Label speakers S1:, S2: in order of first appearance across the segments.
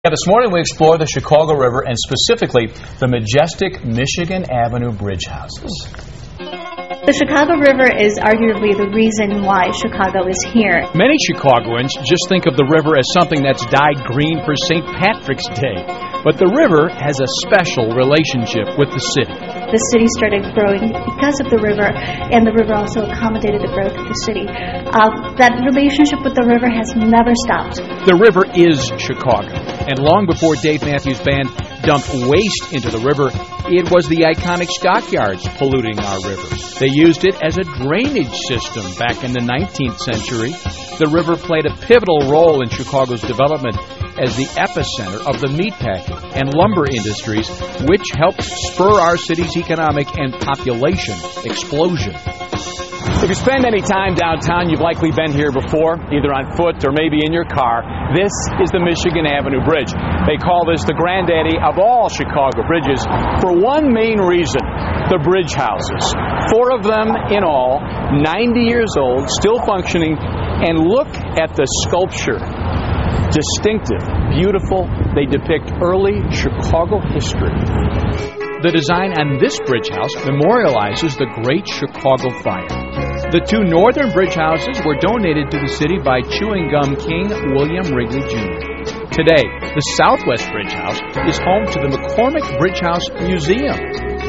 S1: Yeah, this morning we explore the Chicago River and specifically the majestic Michigan Avenue bridge houses.
S2: The Chicago River is arguably the reason why Chicago is here.
S3: Many Chicagoans just think of the river as something that's dyed green for St. Patrick's Day. But the river has a special relationship with the city.
S2: The city started growing because of the river, and the river also accommodated the growth of the city. That relationship with the river has never stopped.
S3: The river is Chicago, and long before Dave Matthews Band dumped waste into the river, it was the iconic stockyards polluting our river. They used it as a drainage system back in the 19th century. The river played a pivotal role in Chicago's development as the epicenter of the meatpacking and lumber industries, which helped spur our city's economic and population explosion.
S4: If you spend any time downtown, you've likely been here before, either on foot or maybe in your car. This is the Michigan Avenue Bridge. They call this the granddaddy of all Chicago bridges for one main reason: the bridge houses. 4 of them in all, 90 years old, still functioning, and look at the sculpture. Distinctive, beautiful, they depict early Chicago history.
S3: The design on this bridge house memorializes the Great Chicago Fire. The 2 northern bridge houses were donated to the city by chewing gum king William Wrigley Jr. Today, the Southwest Bridge House is home to the McCormick Bridgehouse Museum.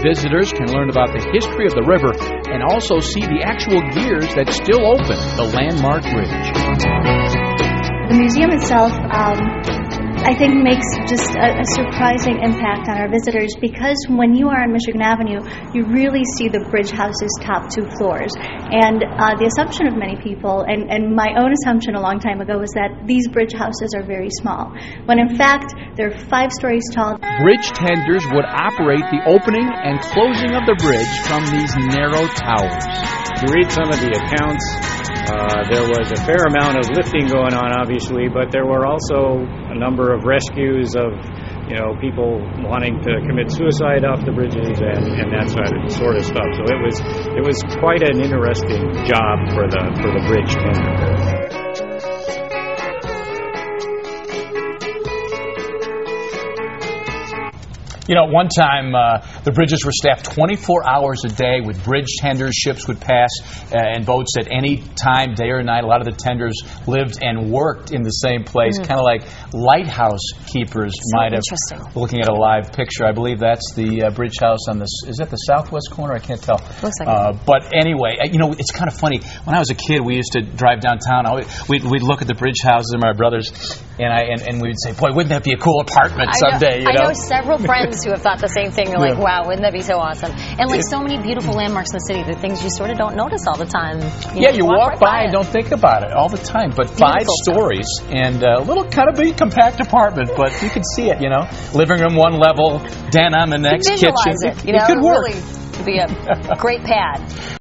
S3: Visitors can learn about the history of the river and also see the actual gears that still open the landmark bridge.
S2: The museum itself, I think, makes just a surprising impact on our visitors, because when you are on Michigan Avenue, you really see the bridge house's top 2 floors. And the assumption of many people, and my own assumption a long time ago, was that these bridge houses are very small, when in fact they're 5 stories tall.
S3: Bridge tenders would operate the opening and closing of the bridge from these narrow towers.
S5: To read some of the accounts, there was a fair amount of lifting going on, obviously, but there were also a number of rescues of, people wanting to commit suicide off the bridges and that sort of stuff. So it was quite an interesting job for the bridge tender.
S1: One time the bridges were staffed 24 hours a day with bridge tenders. Ships would pass and boats at any time, day or night. A lot of the tenders lived and worked in the same place, kind of like lighthouse keepers might have. Looking at a live picture, I believe that's the bridge house on is that the southwest corner? I can't tell.
S6: Looks like
S1: but anyway, it's kind of funny. When I was a kid, we used to drive downtown. We'd look at the bridge houses, and my brothers and we'd say, "Boy, wouldn't that be a cool apartment someday?"
S6: I know several friends who have thought the same thing. They're like, wow, wouldn't that be so awesome? And like so many beautiful landmarks in the city, the things you sort of don't notice all the time.
S1: You walk by and don't think about it all the time. But beautiful 5 stories and a little kind of big compact apartment, but you can see it, Living room 1 level, den on the next, kitchen.
S6: It could work. Really be a great pad.